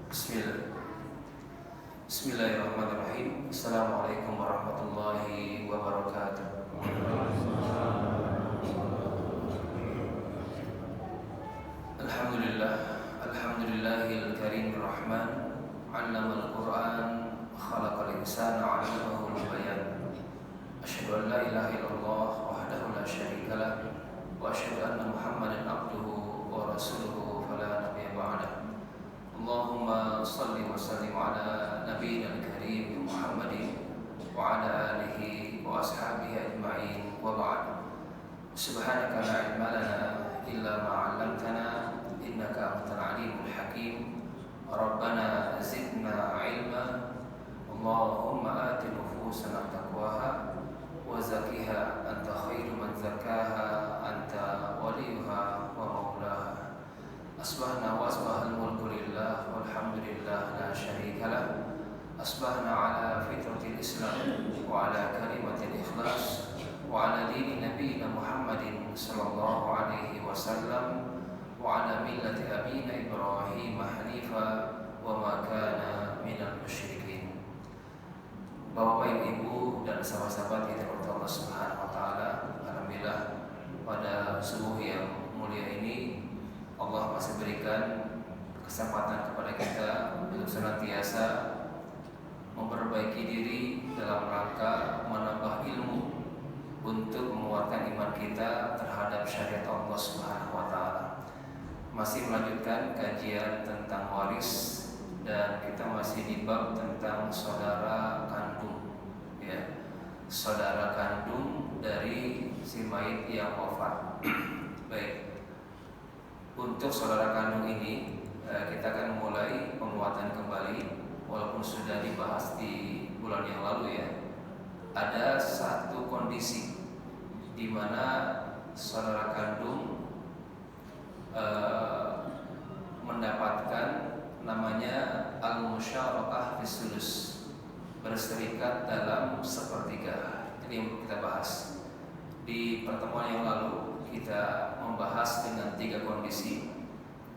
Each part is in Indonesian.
Bismillah. Bismillahirrahmanirrahim. Assalamualaikum warahmatullahi wabarakatuh. Alhamdulillah, alhamdulillahil karimir rahman, 'allamal Qur'an, khalaqal insana 'allamahul bayan. Asyhadu an la ilaha illallah wahdahu la syarika lah wa asyhadu anna Muhammadan abduhu wa rasuluhu fala nabiyya ba'dah. Allahumma salli wa sallim ala nabiyyina al-karim Muhammadin wa ala alihi wa ashabihi ajma'in wa ba'd. Subhanaka la ilma lana illa ma 'allamtana innaka antal alimul hakim. Rabbana zidna ilma. Allahumma ati nufusana taqwaha wa zakkiha anta khairu man zakkaha anta waliyuha wa maulaha. Asbahna wa asbahal mulku lillah walhamdulillah la syarika lah. Asbahna ala fitratil Islam wa ala kalimatil ikhlas wa ala dini nabiyina Muhammadin sallallahu alaihi wasallam wa ala millati abina Ibrahim hanifa wa ma kana minal musyrikin. Bapak Ibu dan sahabat-sahabat yang dirahmati Allah Subhanahu wa taala, alhamdulillah pada subuh yang mulia ini Allah masih berikan kesempatan kepada kita untuk senantiasa memperbaiki diri dalam rangka menambah ilmu untuk menguatkan iman kita terhadap syariat Allah Subhanahu wa taala. Masih melanjutkan kajian tentang waris dan kita masih di bab tentang saudara kandung, ya. Saudara kandung dari si mayit yang wafat. Baik. Untuk saudara kandung ini kita akan mulai penguatan kembali, walaupun sudah dibahas di bulan yang lalu, ya. Ada satu kondisi di mana saudara kandung mendapatkan namanya al-musyarakah fis sulus, berserikat dalam sepertiga. Ini yang kita bahas di pertemuan yang lalu. Kita membahas dengan 3 kondisi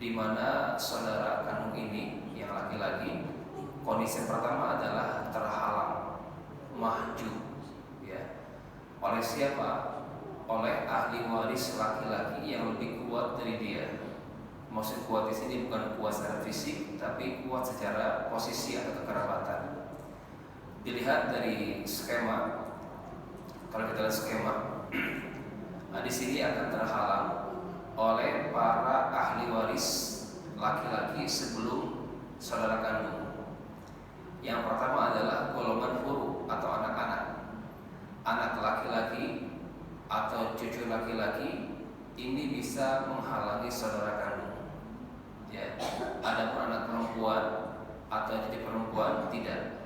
di mana saudara kandung ini yang laki-laki, kondisi yang pertama adalah terhalang, mahjub, ya. Oleh siapa? Oleh ahli waris laki-laki yang lebih kuat dari dia. Maksud kuat di sini bukan kuat secara fisik, tapi kuat secara posisi atau kekerabatan. Dilihat dari skema. Kalau kita lihat skema, nah, di sini akan terhalang oleh para ahli waris laki-laki sebelum saudara kandung. Yang pertama adalah golongan furu atau anak-anak, anak laki-laki atau cucu laki-laki. Ini bisa menghalangi saudara kandung, ya. Adapun anak perempuan atau jadi perempuan tidak,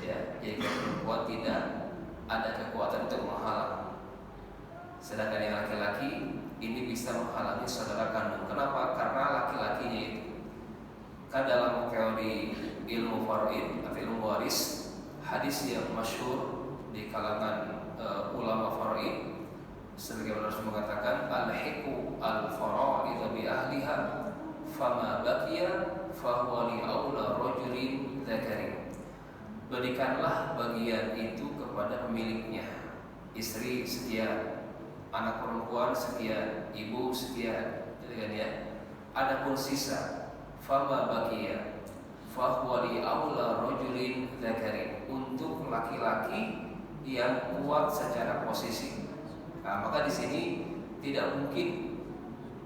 ya. Jadi perempuan tidak ada kekuatan untuk menghalang. Sedangkan yang laki-laki ini bisa menghalangi saudara kandung. Kenapa? Karena laki-lakinya itu kan dalam teori ilmu faraid atau ilmu waris, hadis yang masyhur di kalangan ulama faraid, sebagaimana Rasul mengatakan al-hiqu al-faraid bi ahliha fama baqiya fahuwa li aula rajulin dzakarin. Berikanlah bagian itu kepada pemiliknya, istri sekian, anak perempuan sekian, ibu sekian, ya. Adapun sisa, fama baqiya fahuwa li aula rajulin dzakarin, untuk laki-laki yang kuat secara posisi. Nah, maka di sini tidak mungkin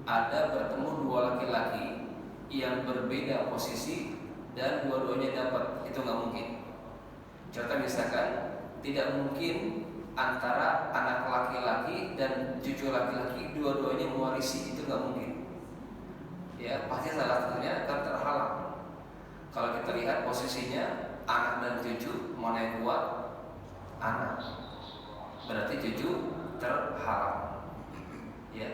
ada bertemu 2 laki-laki yang berbeda posisi dan dua-duanya dapat, itu nggak mungkin. Contoh misalkan, tidak mungkin antara anak laki-laki dan cucu laki-laki dua-duanya mewarisi, itu nggak mungkin, ya. Pasti salah satunya akan terhalang. Kalau kita lihat posisinya anak dan cucu, mana yang kuat? Anak, berarti cucu terhalang, ya.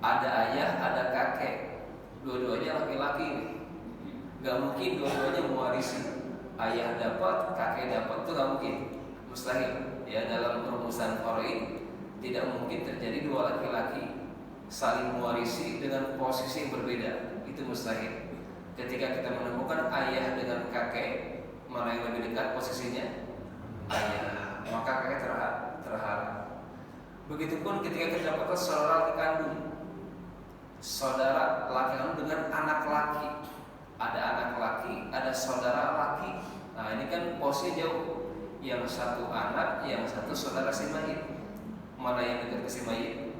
Ada ayah, ada kakek, dua-duanya laki-laki, nggak mungkin dua-duanya mewarisi. Ayah dapat, kakek dapat, itu nggak mungkin, mustahil. Ya, dalam perumusan faraid tidak mungkin terjadi 2 laki-laki saling mewarisi dengan posisi yang berbeda, itu mustahil. Ketika kita menemukan ayah dengan kakek, mana yang lebih dekat posisinya? Ayah, maka kakek terhalang. Begitupun ketika kita dapatkan saudara laki kandung, saudara laki kandung dengan anak laki, ada anak laki, ada saudara laki. Nah ini kan posisi jauh, yang satu anak, yang satu saudara si mayit. Mana yang dekat ke si mayit?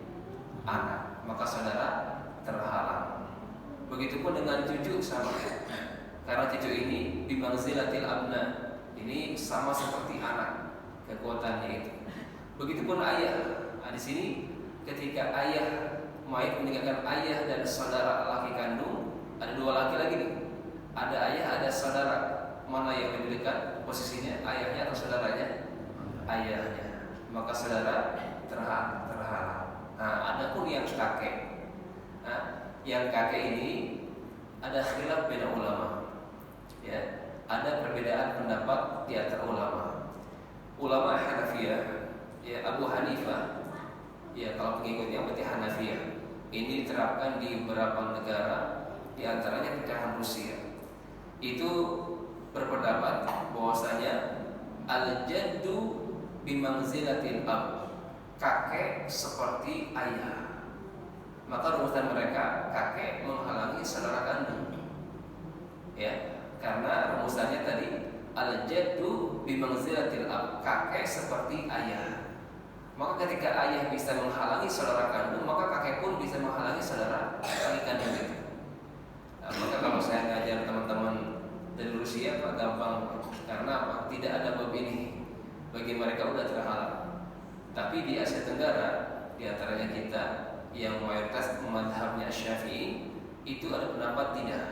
Anak, maka saudara terhalang. Begitupun dengan cucu sama, karena cucu ini bimangzilatil abna, ini sama seperti anak, kekuatannya itu. Begitupun ayah. Nah, di sini ketika ayah mayit meninggalkan ayah dan saudara laki kandung, ada dua laki lagi nih. Ada ayah, ada saudara. Mana yang lebih dekat posisinya? Ayahnya atau saudaranya? Ayahnya. Maka saudara terhalang. Nah, adapun yang kakek. Nah, yang kakek ini ada khilaf beda ulama. Ya, ada perbedaan pendapat di antara ulama. Ulama Hanafiyah, ya Abu Hanifah, ya kalau pengikutnya berarti Hanafiyah. Ini diterapkan di beberapa negara, di antaranya pecahan Rusia. Itu berpendapat bahwasanya al-jaddu bimangzilatil ab, kakek seperti ayah. Maka rumusan mereka kakek menghalangi saudara kandung. Ya, karena rumusannya tadi al-jaddu bimangzilatil ab, kakek seperti ayah. Maka ketika ayah bisa menghalangi saudara kandung, maka kakek pun bisa menghalangi saudara kandung itu. Nah, maka kalau saya ngajar teman-teman dari Rusia, Pak, gampang. Karena apa? Tidak ada bab ini. Bagi mereka udah terhalang. Tapi di Asia Tenggara, di antaranya kita yang mayoritas mazhabnya Syafi'i, itu ada pendapat tidak.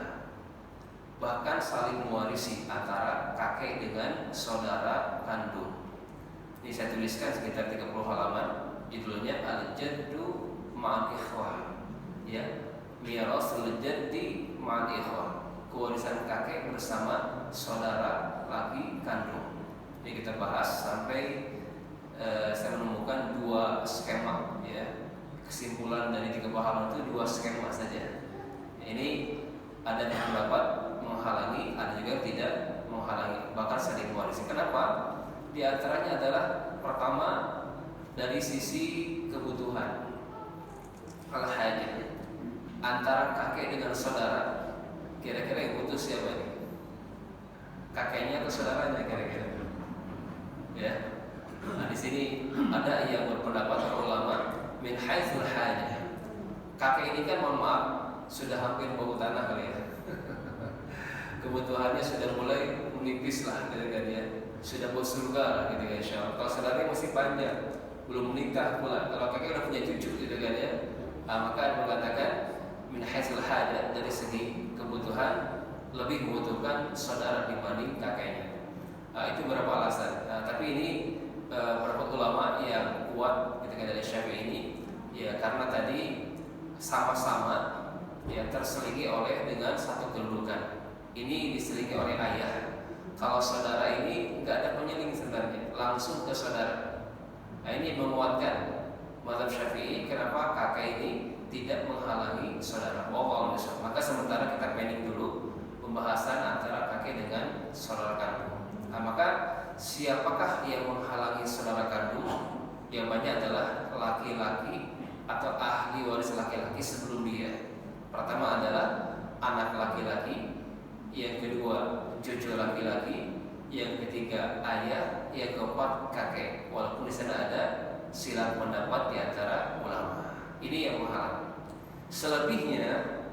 Bahkan saling mewarisi antara kakek dengan saudara kandung. Ini saya tuliskan sekitar 30 halaman. Judulnya Al-Jaddu Ma'al Ikhwah. Ya, Mirasul Jaddi Ma'al Ikhwah. Kewarisan kakek bersama saudara laki kandung. Ini kita bahas sampai saya menemukan dua skema, ya. Kesimpulan dari 30 halaman itu dua skema saja. Ini ada yang pendapat menghalangi, ada juga tidak menghalangi, bahkan saling mewarisi. Kenapa? Di antaranya adalah pertama dari sisi kebutuhan, al-hajah, antara kakek dengan saudara. Kira-kira yang butuh siapa ini? Kakeknya atau saudaranya kira-kira? Ya. Nah, di sini ada yang berpendapat ulama min haitsul hajah. Kakek ini kan mohon maaf sudah hampir bau tanah kali ya. Kebutuhannya sudah mulai menipis lah kira-kira ya. Sudah bau surga lah gitu ya insyaallah. Kalau saudaranya masih panjang, belum menikah pula. Kalau kakek udah punya cucu gitu kan ya. Nah, maka mengatakan min haitsul hajah, dari segi kebutuhan lebih membutuhkan saudara dibanding kakeknya. Itu beberapa alasan. Tapi ini beberapa ulama yang kuat ketika dari Syafi'i ini, ya karena tadi sama-sama ya terselingi oleh dengan satu kedudukan. Ini diselingi oleh ayah. Kalau saudara ini nggak ada penyeling sebenarnya, langsung ke saudara. Nah, ini menguatkan mazhab Syafi'i. Kenapa kakek ini tidak menghalangi saudara? Maka sementara kita pending dulu pembahasan antara kakek dengan saudara kandung. Nah, maka siapakah yang menghalangi saudara kandung? Jawabannya adalah laki-laki atau ahli waris laki-laki sebelum dia. Pertama adalah anak laki-laki, yang kedua cucu laki-laki, yang ketiga ayah, yang keempat kakek. Walaupun di sana ada silang pendapat di antara ulama. Ini yang menghalang. Selebihnya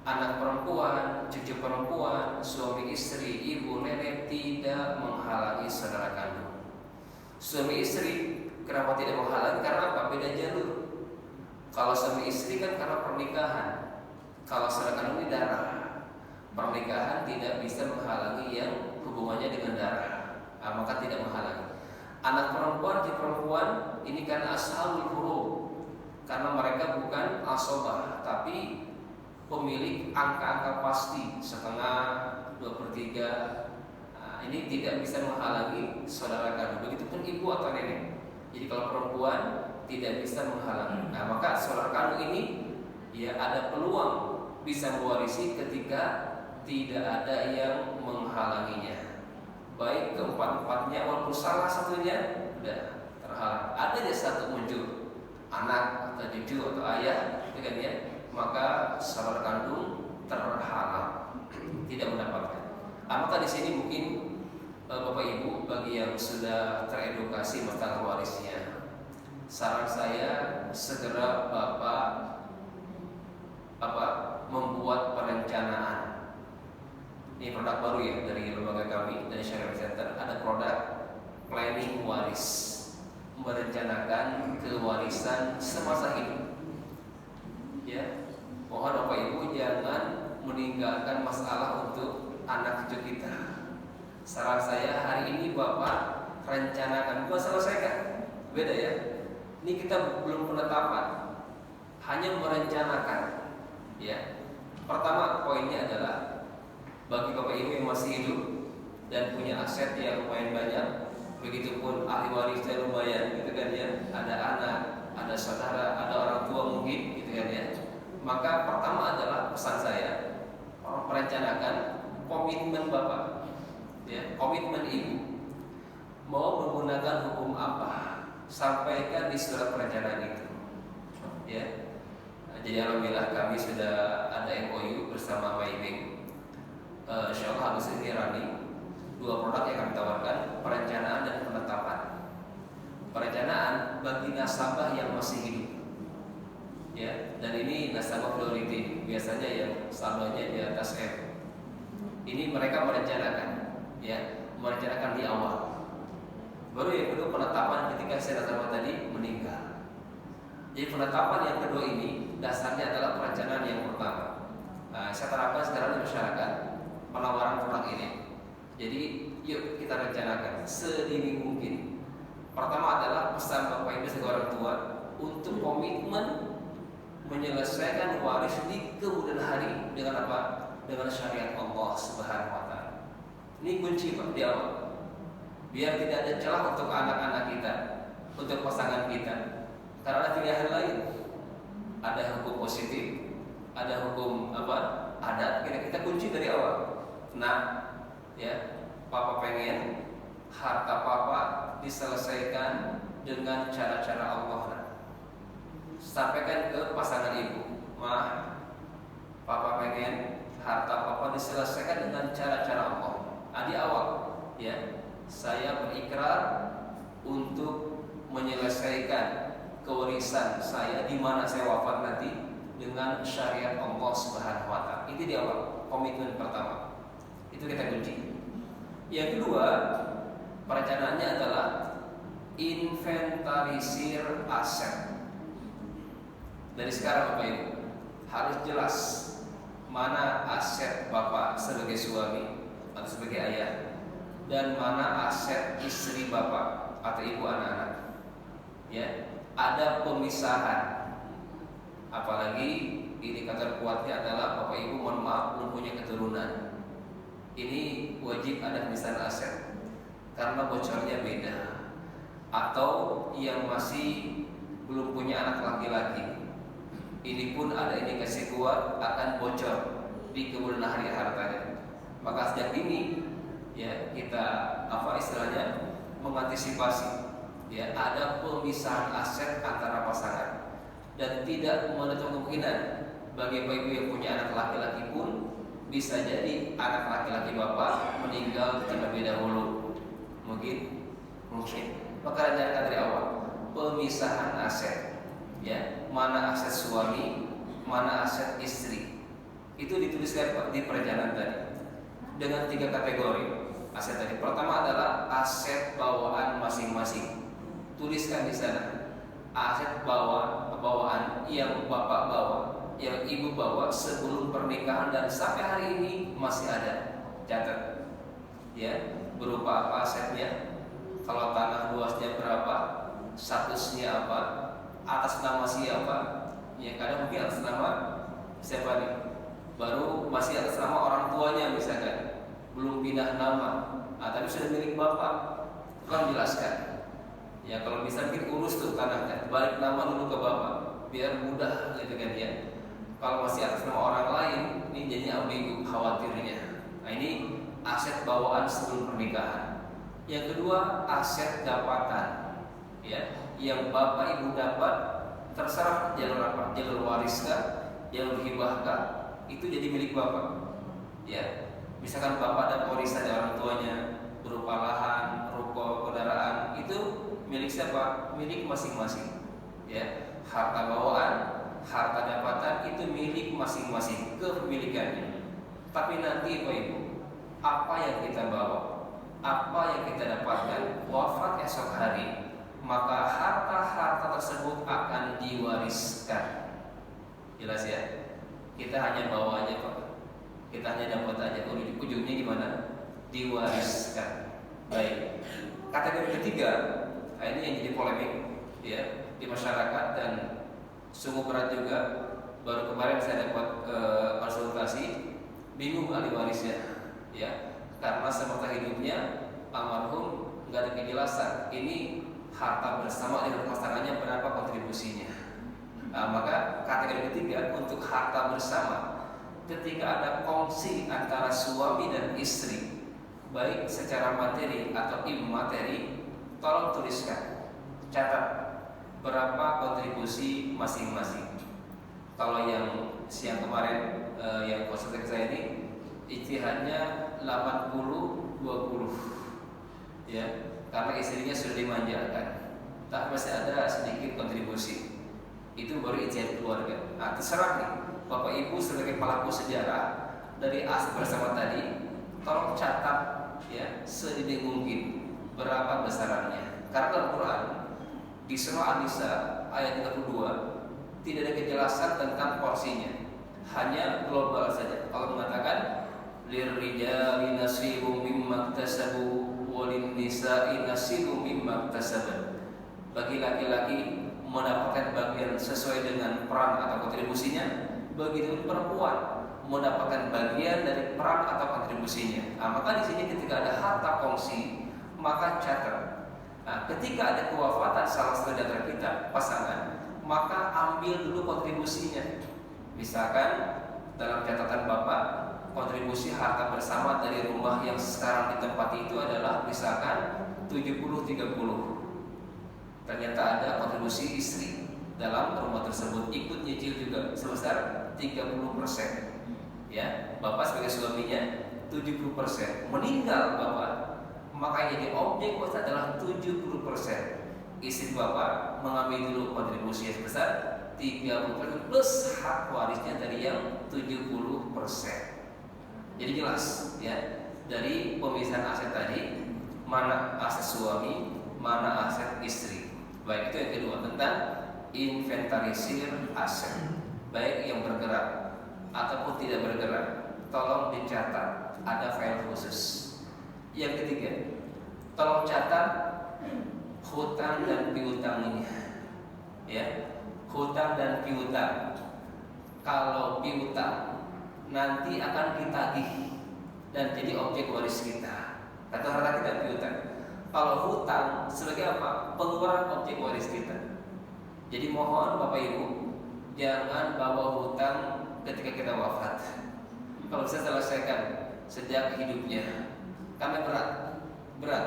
anak perempuan, cucu perempuan, suami istri, ibu, nenek tidak menghalangi saudara kandung. Suami istri kenapa tidak menghalangi? Karena apa? Beda jalur. Kalau suami istri kan karena pernikahan. Kalau saudara kandung ini darah. Pernikahan tidak bisa menghalangi yang hubungannya dengan darah. Maka tidak menghalangi. Anak perempuan, cucu perempuan ini kan ashabul furud. Karena mereka bukan asobah, tapi pemilik angka-angka pasti, setengah, 2/3. Nah, ini tidak bisa menghalangi saudara kandung. Begitupun ibu atau nenek. Jadi kalau perempuan tidak bisa menghalangi. Nah, maka saudara kandung ini ya ada peluang bisa mewarisi ketika tidak ada yang menghalanginya. Baik keempat-empatnya walaupun salah satunya udah terhalang. Ada aja satu muncul, anak atau cucu atau ayah, gitu kan ya, maka saudara kandung terhalang, tidak mendapatkan. Apakah di sini mungkin Bapak Ibu bagi yang sudah teredukasi masalah warisnya, saran saya segera Bapak membuat perencanaan. Ini produk baru ya dari lembaga kami, dari Syariah Center. Ada produk planning waris, merencanakan kewarisan semasa hidup. Ya, mohon Bapak Ibu jangan meninggalkan masalah untuk anak cucu kita. Saran saya hari ini Bapak rencanakan, bukan selesaikan, beda ya. Ini kita belum penetapan, hanya merencanakan. Ya, pertama poinnya adalah bagi Bapak Ibu yang masih hidup dan punya aset yang lumayan banyak, begitupun ahli warisnya lumayan, gitu kan ya. Ada anak, ada saudara, ada orang tua mungkin, gitu kan ya. Maka pertama adalah pesan saya, merencanakan komitmen Bapak, ya, komitmen Ibu mau menggunakan hukum apa, sampaikan di surat perencanaan itu, ya. Jadi alhamdulillah kami sudah ada MOU bersama Maybank. Insyaallah habis ini running 2 produk yang kami tawarkan, perencanaan dan penetapan. Perencanaan bagi nasabah yang masih hidup, ya, dan ini nasabah priority, biasanya yang saldonya di atas M. Ini mereka merencanakan, ya, merencanakan di awal. Baru yang kedua penetapan ketika si nasabah tadi meninggal. Jadi penetapan yang kedua ini dasarnya adalah perencanaan yang pertama. Saya terapkan sekarang di masyarakat penawaran produk ini. Jadi yuk kita rencanakan sedini mungkin. Pertama adalah pesan Bapak Ibu sebagai orang tua untuk komitmen menyelesaikan waris di kemudian hari dengan apa? Dengan syariat Allah Subhanahu wa taala. Ini kunci Pak di awal. Biar tidak ada celah untuk anak-anak kita, untuk pasangan kita. Karena ada pilihan lain. Ada hukum positif, ada hukum adat. Kita kunci dari awal. Nah, ya, Papa pengen harta Papa diselesaikan dengan cara-cara Allah. Sampaikan ke pasangan Ibu, Mah, Papa pengen harta Papa diselesaikan dengan cara-cara Allah. Di awal, ya, saya berikrar untuk menyelesaikan kewarisan saya di mana saya wafat nanti dengan syariat Allah Subhanahu wa taala. Itu di awal, komitmen pertama. Itu kita kunci. Yang kedua, perencanaannya adalah inventarisir aset. Dari sekarang Bapak Ibu harus jelas mana aset Bapak sebagai suami atau sebagai ayah dan mana aset istri Bapak atau ibu anak-anak. Ya, ada pemisahan. Apalagi indikator kuatnya adalah Bapak Ibu mohon maaf belum punya keturunan. Ini wajib ada pemisahan aset karena bocornya beda. Atau yang masih belum punya anak laki-laki, ini pun ada indikasi kuat akan bocor di kemudian hari hartanya. Maka sejak ini ya kita istilahnya mengantisipasi, ya, ada pemisahan aset antara pasangan dan tidak menutup kemungkinan bagi ibu yang punya anak laki-laki pun bisa jadi anak laki-laki Bapak meninggal terlebih dahulu. Mungkin maka rencanakan dari awal pemisahan aset, ya, mana aset suami, mana aset istri. Itu dituliskan di perencanaan tadi dengan 3 kategori aset tadi. Pertama adalah aset bawaan masing-masing. Tuliskan di sana aset bawaan yang Bapak bawa, yang Ibu bawa sebelum pernikahan dan sampai hari ini masih ada. Catat, ya, berupa apa asetnya? Kalau tanah luasnya berapa, statusnya apa, atas nama siapa? Ya, kadang mungkin atas nama siapa nih? Baru masih atas nama orang tuanya misalkan, belum pindah nama, tapi sudah milik Bapak. Kan jelaskan. Ya, kalau bisa mungkin urus tuh tanahnya, balik nama dulu ke Bapak, biar mudah gitu kan ya. Kalau masih atas nama orang lain, ini jadinya ambigu, khawatirnya. aset bawaan sebelum pernikahan. Yang kedua, aset dapatan, ya, yang bapak ibu dapat, terserah jalur apa, jalur waris kah, jalur hibah kah, itu jadi milik bapak. Ya, misalkan bapak ada warisan dari orang tuanya berupa lahan, ruko, kendaraan, itu milik siapa? Milik masing-masing. Ya, harta bawaan, harta dapatan itu milik masing-masing, kepemilikannya. Tapi nanti Bapak Ibu, apa yang kita bawa, apa yang kita dapatkan wafat esok hari, maka harta-harta tersebut akan diwariskan. Jelas ya? Kita hanya bawa aja Pak, kita hanya dapat aja. Ujungnya gimana? Diwariskan. Baik. Kategori ketiga, ini yang jadi polemik ya di masyarakat dan sungguh berat juga. Baru kemarin saya dapat konsultasi, bingung ahli warisnya, ya, karena semasa hidupnya almarhum nggak ada kejelasan ini harta bersama dengan pasangannya berapa kontribusinya. Nah, maka kategori ketiga untuk harta bersama, ketika ada kongsi antara suami dan istri, baik secara materi atau immateri, tolong tuliskan, catat berapa kontribusi masing-masing. Kalau yang siang kemarin yang konsultasi saya ini ijtihadnya 80-20, ya, karena istrinya sudah dimanjakan, tapi masih ada sedikit kontribusi. Itu baru ijtihad keluarga. Nah, terserah nih, Bapak Ibu sebagai pelaku sejarah dari aset bersama tadi, tolong catat ya sedini mungkin berapa besarannya. Karena dalam Quran di surah An-Nisa ayat 32 tidak ada kejelasan tentang porsinya, hanya global saja. Allah mengatakan lirrijali nasibum mimma iktasabu walin nisa'i nasibum mimma iktasabat. Bagi laki-laki mendapatkan bagian sesuai dengan peran atau kontribusinya, begitu perempuan mendapatkan bagian dari peran atau kontribusinya. Nah, maka di sini ketika ada harta kongsi, maka catat. Nah, ketika ada kewafatan salah satu di antara kita pasangan, maka ambil dulu kontribusinya. Misalkan dalam catatan Bapak, kontribusi harta bersama dari rumah yang sekarang ditempati itu adalah misalkan 70-30. Ternyata ada kontribusi istri dalam rumah tersebut ikut nyicil juga sebesar 30%. Ya, Bapak sebagai suaminya 70%. Meninggal Bapak, maka yang jadi objek waris adalah 70%. Istri Bapak mengambil dulu kontribusi sebesar 30% plus hak warisnya dari yang 70%. Jadi jelas ya, dari pemisahan aset tadi, mana aset suami, mana aset istri. Baik, itu yang kedua tentang inventarisir aset, baik yang bergerak ataupun tidak bergerak, tolong dicatat, ada file khusus. Yang ketiga, tolong catat hutang dan piutang ini, ya, hutang dan piutang. Kalau piutang nanti akan ditagih dan jadi objek waris kita. Atau harta kita piutang. Kalau hutang sebagai apa? Pengeluaran objek waris kita. Jadi mohon Bapak Ibu jangan bawa hutang ketika kita wafat. Kalau bisa selesaikan sejak hidupnya, karena berat.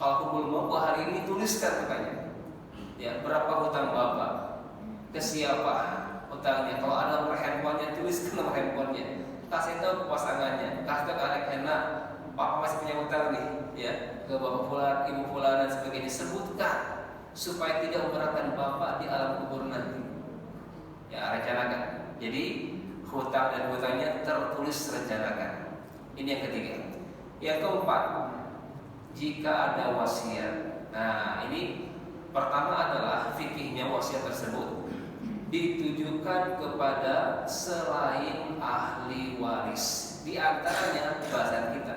Kalau kumpul mampu hari ini tuliskan makanya, ya, berapa hutang Bapak, ke siapa hutangnya. Kalau ada nomor handphonenya, tuliskan nomor handphonenya. Kasih tahu ke pasangannya, kasih tahu ke anak-anak, Papa masih punya hutang nih, ya, ke Bapak Fulan, Ibu Fulan dan sebagainya. Sebutkan supaya tidak memberatkan Bapak di alam kubur nanti. Ya, rencanakan. Jadi hutang dan hutangnya tertulis rencanakan. Ini yang ketiga. Yang keempat, jika ada wasiat. Nah, ini pertama adalah fikihnya wasiat tersebut ditujukan kepada selain ahli waris. Di antaranya bahasan kita,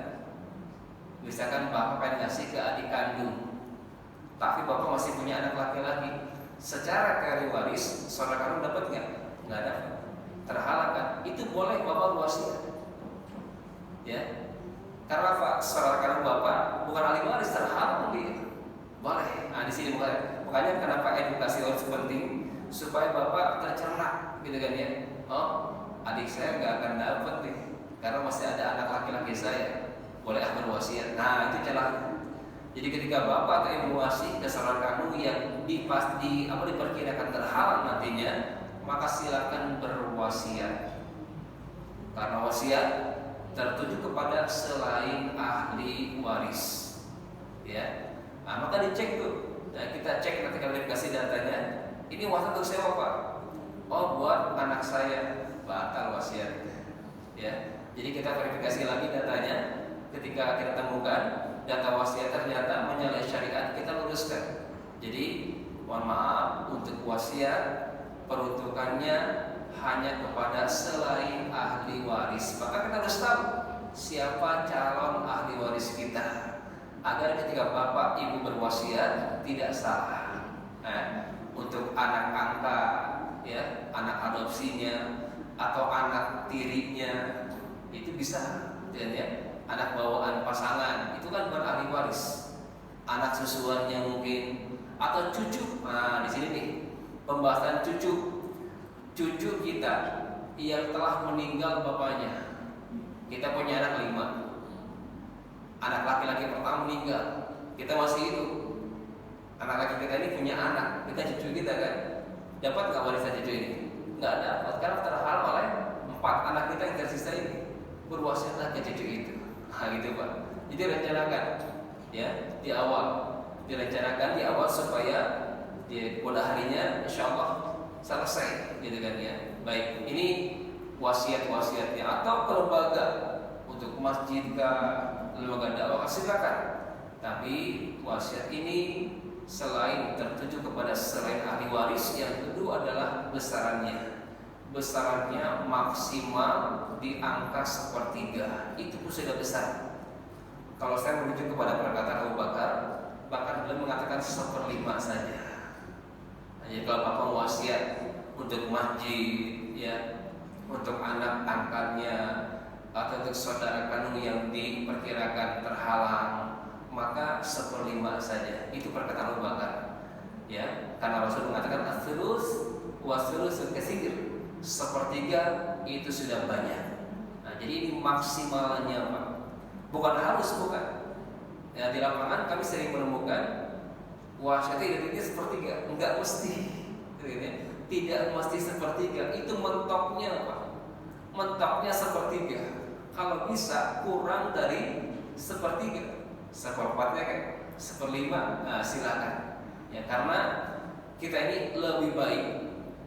misalkan Bapak pengen ngasih ke adik kandung, tapi Bapak masih punya anak laki-laki. Secara ahli waris, saudara kandung dapat nggak? Nggak dapat, terhalalkan. Itu boleh Bapak wasiat, ya. Karena Pak, saudara kandung Bapak bukan ahli waris, terhalang dia. Boleh. Nah, di sini makanya kenapa edukasi harus penting, supaya Bapak tercerna, gitu kan ya. Oh, adik saya nggak akan dapat nih, karena masih ada anak laki-laki saya. boleh berwasiat. Nah itu celah. Jadi ketika bapak atau ibu wasi ke seorang kamu yang diperkirakan terhalang nantinya, maka silakan berwasiat. Karena wasiat tertuju kepada selain ahli waris. Ya, nah, maka dicek tuh. Nah, kita cek nanti kalau dikasih datanya. Ini wasiat untuk siapa pak? Oh buat anak saya, batal wasiat. Ya, jadi kita verifikasi lagi datanya. Ketika kita temukan data wasiat ternyata menyalahi syariat, kita luruskan. Jadi mohon maaf untuk wasiat peruntukannya hanya kepada selain ahli waris. Maka kita harus tahu siapa calon ahli waris kita, agar ketika bapak ibu berwasiat tidak salah. Untuk anak angkat, ya, anak adopsinya atau anak tirinya itu bisa, ya. Anak bawaan pasangan itu kan bukan ahli waris. Anak susuannya mungkin atau cucu. Nah, di sini nih pembahasan cucu. Cucu kita yang telah meninggal bapaknya. Kita punya anak 5. Anak laki-laki pertama meninggal. Kita masih hidup. Anak laki kita ini punya anak. Kita cucu kita kan. Dapat nggak warisan cucu ini? Nggak dapat karena terhalang oleh 4 anak kita yang tersisa ini. Berwasiatlah ke cucu itu. Nah gitu pak. Jadi rencanakan ya di awal, direncanakan di awal supaya pada harinya insya Allah selesai, gitu kan ya. Baik, ini wasiat-wasiatnya atau ke lembaga untuk masjid lembaga dakwah silakan. Tapi wasiat ini selain tertuju kepada selain ahli waris, yang kedua adalah besarannya. Besarannya maksimal di angka 1/3. Itu pun sudah besar. Kalau saya merujuk kepada perkataan Abu Bakar, bahkan beliau mengatakan 1/5 saja. Jadi kalau bapak wasiat untuk masjid, ya, untuk anak angkatnya atau untuk saudara kandung yang diperkirakan terhalang, maka 1/5 saja. Itu perkataan Abu Bakar. Ya, karena Rasul mengatakan as-sulus was-sulusul katsir. 1/3 itu sudah banyak. Nah, jadi ini maksimalnya Pak. Bukan harus, bukan. Ya, di lapangan kami sering menemukan wasiat identiknya 1/3, enggak mesti. Tidak mesti 1/3, itu mentoknya Pak. Mentoknya 1/3. Kalau bisa kurang dari 1/3, 1/4-nya kan 1/5, nah silakan. Ya, karena kita ini lebih baik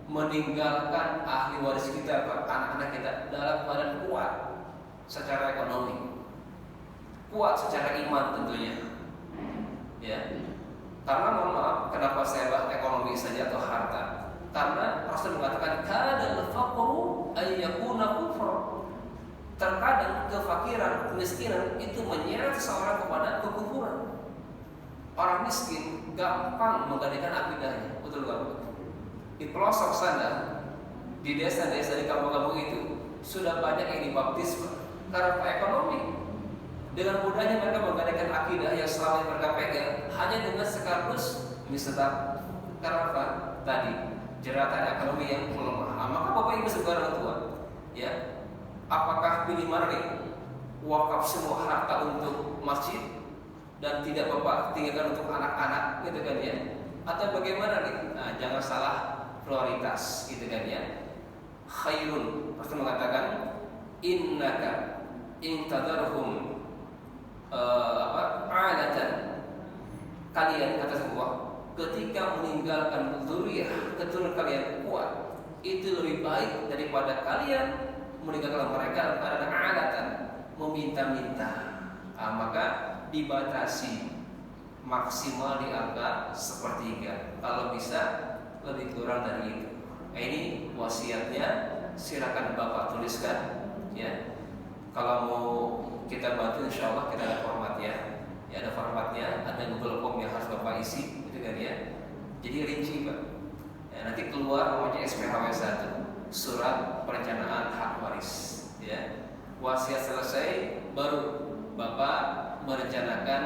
meninggalkan ahli waris kita, anak-anak kita dalam keadaan kuat secara ekonomi, kuat secara iman tentunya. Ya, karena mohon maaf, kenapa saya bahas ekonomi saja atau harta? Karena Rasul mengatakan kadal faqru ay yakuna kufra. Terkadang kefakiran, kemiskinan itu menyeret seseorang kepada kekufuran. Orang miskin gampang menggadaikan akidahnya, betul kan? Di pelosok sana, di desa-desa di kampung-kampung itu sudah banyak yang dibaptis karena ekonomi. Dengan mudahnya mereka menggadaikan akidah yang selama mereka pegang hanya dengan sekardus misalnya karena apa? Tadi jeratan ekonomi yang melemah. Maka bapak ibu sebagai orang tua, ya, apakah pilih mana nih? Wakaf semua harta untuk masjid dan tidak bapak tinggalkan untuk anak-anak, gitu kan ya? Atau bagaimana nih? Nah, jangan salah prioritas, gitu kan ya. Khairun, pasti mengatakan innaka intadarhum alatan, kalian kata semua ketika meninggalkan zuriyah keturunan kalian kuat, itu lebih baik daripada kalian meninggalkan mereka karena alatan, meminta-minta. Maka dibatasi maksimal di angka 1/3. Kalau bisa lebih kurang dari itu. Ini wasiatnya, silakan bapak tuliskan, ya. Kalau mau kita bantu, insya Allah kita ada formatnya. Ya, ada formatnya, ada Google Form yang harus bapak isi, gitu kan ya. Jadi rinci pak. Ya, nanti keluar namanya SPHW 1, surat perencanaan hak waris. Ya, wasiat selesai, baru bapak merencanakan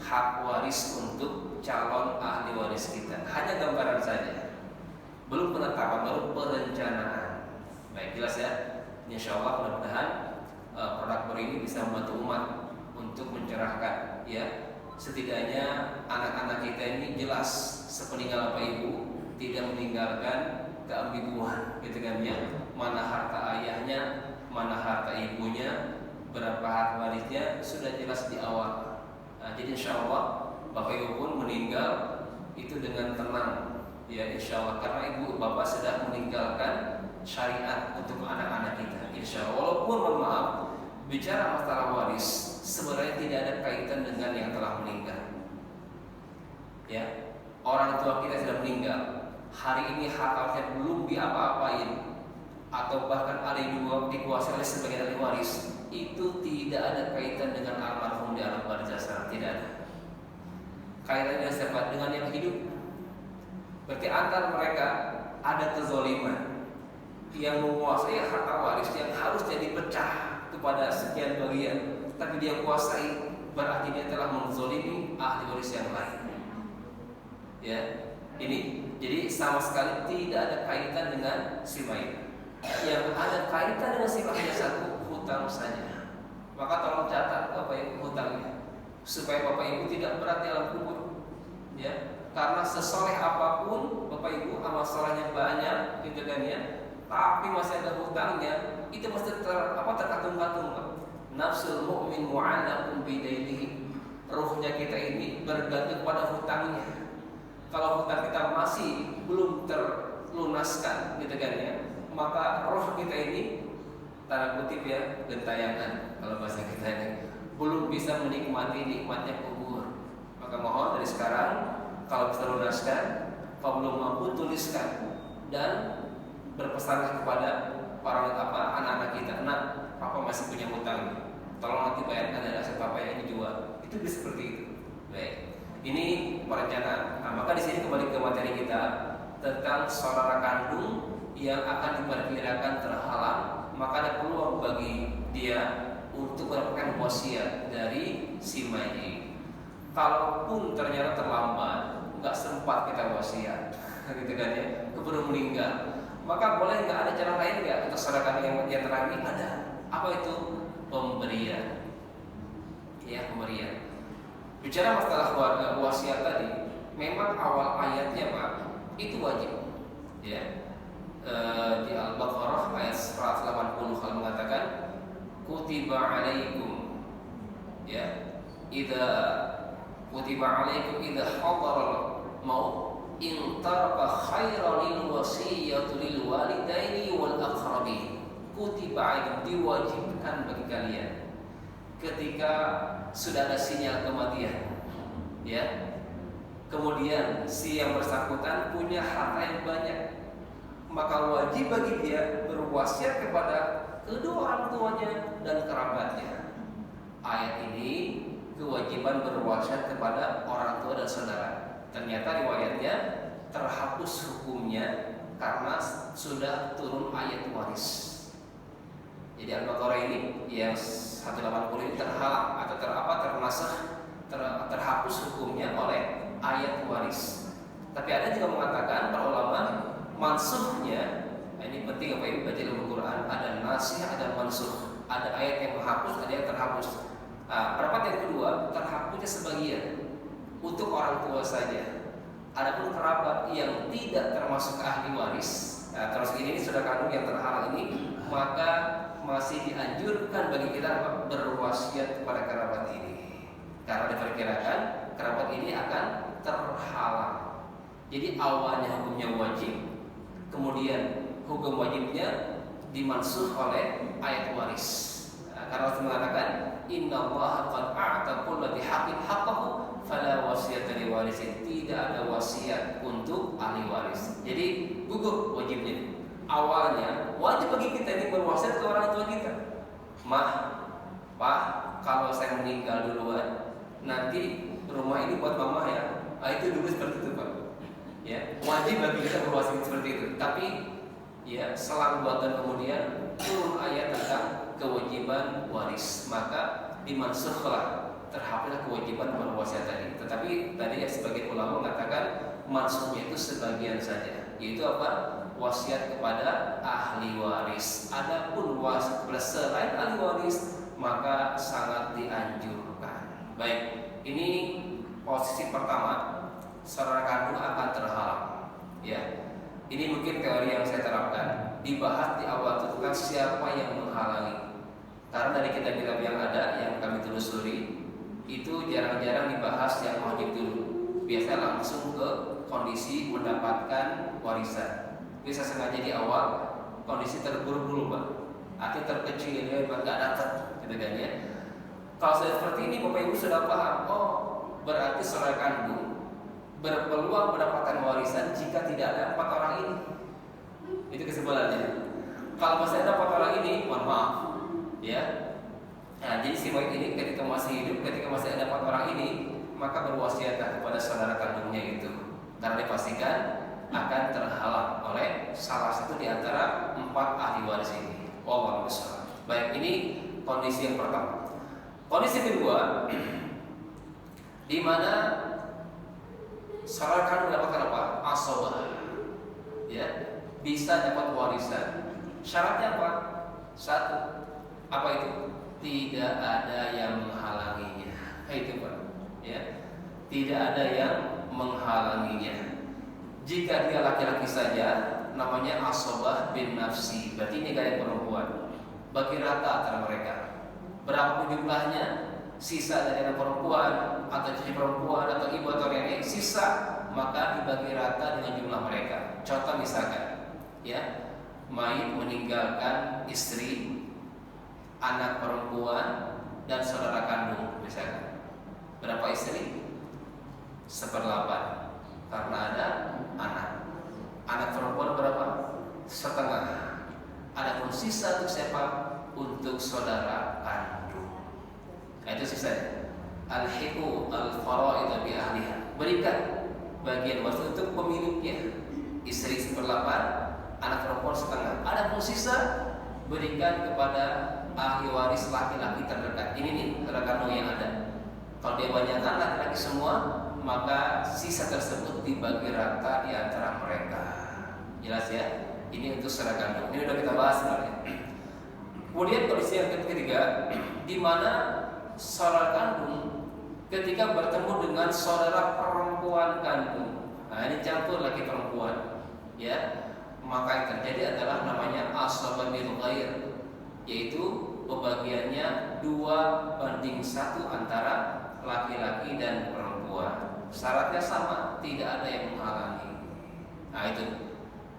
hak waris untuk calon ahli waris kita. Hanya gambaran saja, belum penetapan, baru perencanaan. Baik, jelas ya. Insya Allah mudah-mudahan produk baru ini bisa membantu umat untuk mencerahkan, ya. Setidaknya anak-anak kita ini jelas sepeninggal bapak ibu tidak meninggalkan keambiguan, gitu kan ya. Mana harta ayahnya, mana harta ibunya, berapa hak warisnya sudah jelas di awal. Nah, jadi insya Allah bapak ibu pun meninggal itu dengan tenang, ya insya Allah, karena ibu bapak sudah meninggalkan syariat untuk anak-anak kita. Insya Allah, walaupun mohon maaf bicara masalah waris sebenarnya tidak ada kaitan dengan yang telah meninggal. Ya, orang tua kita sudah meninggal, hari ini hak warisnya belum diapa-apain, atau bahkan ada yang dikuasai oleh sebagian ahli waris, itu tidak ada kaitan dengan almarhum di alam barzah, tidak ada. Kaitannya siapa? Dengan yang hidup. Berarti antar mereka ada kezaliman yang menguasai harta waris yang harusnya dipecah kepada sekian bagian, tapi dia kuasai, berarti dia telah menzalimi ahli waris yang lain. Ya, ini jadi sama sekali tidak ada kaitan dengan si mayit. Yang ada kaitan dengan si hanya satu, hutang saja. Maka tolong catat bapak ibu hutangnya, supaya bapak ibu tidak berat dalam kubur. Ya, karena sesoleh apapun bapak ibu, amal solehnya banyak, gitu kan ya, tapi masih ada hutangnya, itu masih terkatung-katung. Nafsul mu'min mu'allaqun bidainihi. Ruhnya kita ini bergantung pada hutangnya. Kalau hutang kita masih belum terlunaskan, gitu kan ya, maka roh kita ini, tanda kutip ya, gentayangan kalau bahasa kita ini, belum bisa menikmati nikmatnya kubur. Maka mohon dari sekarang, kalau bisa lunaskan, kalau belum mampu tuliskan dan berpesan kepada para anak-anak kita, nah, papa masih punya hutang, tolong nanti bayarkan dari aset papa yang dijual. Itu bisa seperti itu. Baik, ini perencanaan. Nah, maka di sini kembali ke materi kita tentang saudara kandung yang akan diperkirakan terhalang, maka ada peluang bagi dia untuk mendapatkan wasiat dari si mayit. Kalaupun ternyata terlambat, nggak sempat kita wasiat, gitu kan ya, keburu meninggal, maka boleh nggak ada cara lain nggak untuk saudara yang terakhir? Ada. Apa itu? Pemberian. Ya, pemberian. Bicara masalah wasiat tadi, memang awal ayatnya Pak itu wajib. Ya. Di Al-Baqarah ayat 180 kalau mengatakan kutiba alaikum, ya, idza kutiba alaikum idza hadara maut in taraka khairan lil wasiyatu lil walidaini wal aqrabin. Kutiba alaikum, diwajibkan bagi kalian ketika sudah ada sinyal kematian, ya, kemudian si yang bersangkutan punya harta yang banyak, maka wajib bagi dia berwasiat kepada kedua orang tuanya dan kerabatnya. Ayat ini kewajiban berwasiat kepada orang tua dan saudara. Ternyata riwayatnya terhapus hukumnya karena sudah turun ayat waris. Jadi Al-Baqarah ini yang 180 ini terhalang atau terhapus hukumnya oleh ayat waris. Tapi ada juga mengatakan para ulama mansuhnya, ini penting apa ibu baca dalam Al-Quran, ada nasih, ada mansuh, ada ayat yang menghapus, ada yang terhapus. Pendapat yang kedua, terhapusnya sebagian untuk orang tua saja. Adapun kerabat yang tidak termasuk ahli waris, terus ini sudah kandung yang terhalang ini, maka masih dianjurkan bagi kita berwasiat kepada kerabat ini, karena diperkirakan kerabat ini akan terhalang. Jadi awalnya hukumnya wajib, kemudian hukum wajibnya dimansuh oleh ayat waris. Karena Allah mengatakan innallaha qad a'ta kulli haqqin haqqahu fala wasiyata li warisin. Tidak ada wasiat untuk ahli waris. Jadi gugur wajibnya. Awalnya wajib bagi kita ini berwasiat ke orang tua kita. Mah, Pak, kalau saya meninggal duluan, nanti rumah ini buat mama ya. Itu dulu seperti itu Pak. Ya, wajib bagi kita berwasiat seperti itu. Tapi ya, selang 2 tahun kemudian turun ayat tentang kewajiban waris, maka dimansuhlah, terhapuslah kewajiban berwasiat tadi. Tetapi tadi ya sebagian ulama mengatakan mansuhnya itu sebagian saja, yaitu apa? Wasiat kepada ahli waris. Adapun wasiat selain ahli waris maka sangat dianjurkan. Baik, ini posisi pertama, saudara kandung akan terhalang. Ya, ini mungkin teori yang saya terapkan. Dibahas di awal tentang siapa yang menghalangi. Karena dari kitab-kitab yang ada, yang kami telusuri, itu jarang-jarang dibahas yang wajib dulu. Biasanya langsung ke kondisi mendapatkan warisan. Bisa sengaja di awal kondisi terburuk dulu, Pak. Artinya terkecil, ya, nggak dapat, gitu kan ya. Kalau seperti ini Bapak Ibu sudah paham, oh berarti saudara kandung berpeluang mendapatkan warisan jika tidak ada 4 orang ini. Itu kesimpulannya. Kalau masih ada 4 orang ini, mohon maaf, ya. Nah, jadi si baik ini ketika masih hidup, ketika masih ada 4 orang ini, maka berwasiatlah kepada saudara kandungnya itu, karena dipastikan akan terhalang oleh salah satu di antara 4 ahli waris ini. Wallahu a'lam. Baik, ini kondisi yang pertama. Kondisi kedua, di mana saudara kandung mendapatkan apa? Asobah, ya, bisa dapat warisan. Syaratnya apa? 1, apa itu? Tidak ada yang menghalanginya. Itu Pak, ya, tidak ada yang menghalanginya. Jika dia laki-laki saja, namanya asobah bin nafsi, berarti ini gaya perempuan. Bagi rata antara mereka. Berapa jumlahnya, sisa dari anak perempuan atau cucu perempuan atau ibu atau nenek, sisa maka dibagi rata dengan jumlah mereka. Contoh misalkan, ya, mayit meninggalkan istri, anak perempuan dan saudara kandung misalkan. Berapa istri? 1/8, karena ada anak. Anak perempuan berapa? 1/2. Adapun sisa untuk siapa? Untuk saudara kandung. Nah, itu sisanya. Al-hiqu al-fara'id bi ahliha. Berikan bagian waris untuk pemiliknya. Istri 1/8, anak perempuan 1/2. Adapun sisa berikan kepada ahli waris laki-laki terdekat. Ini nih saudara kandung yang ada. Kalau dia banyakkan laki-laki semua, maka sisa tersebut dibagi rata di antara mereka. Jelas ya? Ini untuk saudara kandung. Ini sudah kita bahas sebenarnya. Kemudian kondisi yang ketiga, di mana saudara kandung ketika bertemu dengan saudara perempuan kandung. Nah, ini campur laki perempuan, ya. Maka yang terjadi adalah namanya asabah bil ghair, yaitu pembagiannya 2/1 antara laki-laki dan perempuan. Syaratnya sama, tidak ada yang menghalangi. Nah, itu.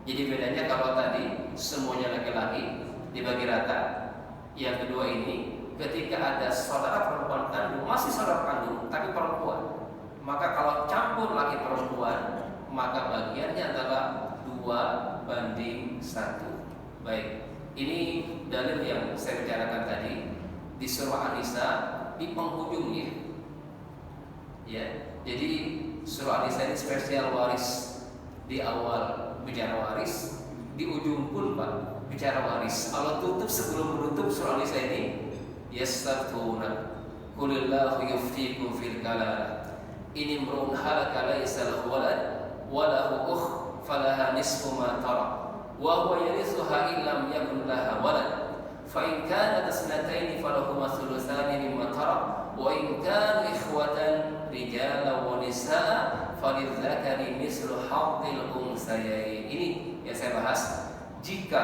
Jadi bedanya kalau tadi semuanya laki-laki dibagi rata, yang kedua ini ketika ada saudara perempuan kandung, masih saudara kandung tapi perempuan, maka kalau campur laki perempuan, maka bagiannya adalah 2/1. Baik, ini dalil yang saya bicarakan tadi di surah An-Nisa di penghujungnya. Ya, jadi surah An-Nisa ini spesial waris. Di awal bicara waris, di ujung pun Pak bicara waris. Allah tutup sebelum menutup surah An-Nisa ini, yastaftuna qulillahu yuftikum fil kalala in imrun halaka laysa lahu walad wa lahu ukh falaha nisfu ma tarak wa huwa yarithuha in lam yakun laha walad fa in kanat isnatayn falahuma thuluthani mimma tarak wa in kanu ikhwatan rijalan wa nisaa falidzakari mislu hadhil unthayayn. Ini yang saya bahas. Jika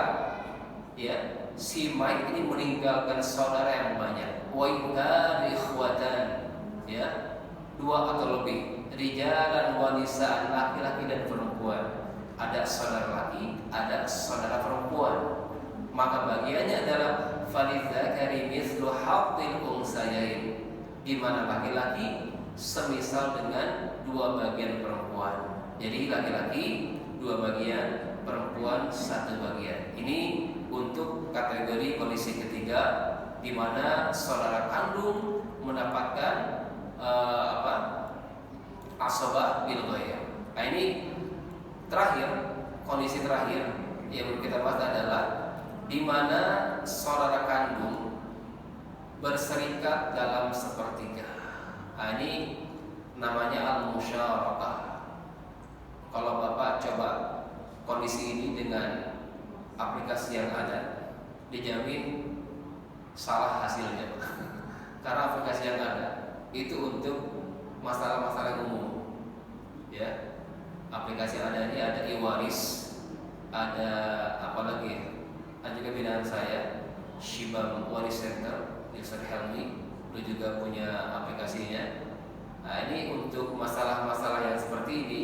ya si mayit ini meninggalkan saudara yang banyak, wa in kanu ikhwatan, ya, 2 atau lebih, rijalan wa nisaan, laki-laki dan perempuan, ada saudara laki, ada saudara perempuan, maka bagiannya adalah falidzakari mislu hadhil unthayayn, di mana laki-laki semisal dengan 2 bagian perempuan. Jadi laki-laki 2 bagian, perempuan 1 bagian. Ini untuk kategori kondisi ketiga, di mana saudara kandung mendapatkan asobah bil ghair. Nah, ini terakhir, kondisi terakhir yang kita bahas adalah di mana saudara kandung berserikat dalam sepertiga. Nah, ini namanya al-musyarakah. Kalau Bapak coba kondisi ini dengan aplikasi yang ada, dijamin salah hasilnya. Karena aplikasi yang ada itu untuk masalah-masalah umum, ya. Aplikasi ada ini, ada e-waris, ada apa lagi? Ada juga binaan saya, Shibam Waris Center, Yusuf Helmi, itu juga punya aplikasinya. Nah, ini untuk masalah-masalah yang seperti ini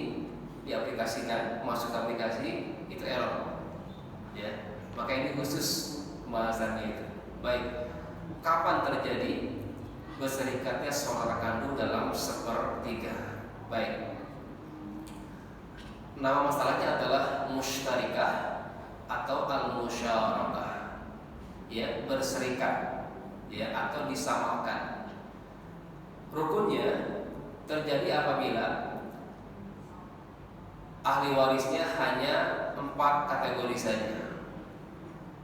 diaplikasikan, masuk aplikasi itu error, ya. Maka ini khusus pembahasannya itu. Baik, kapan terjadi berserikatnya saudara kandung dalam sepertiga? Baik, nama masalahnya adalah musytarikah atau al-musyarakah, ya, berserikat, ya, atau disamakan. Rukunnya terjadi apabila ahli warisnya hanya 4 kategori saja.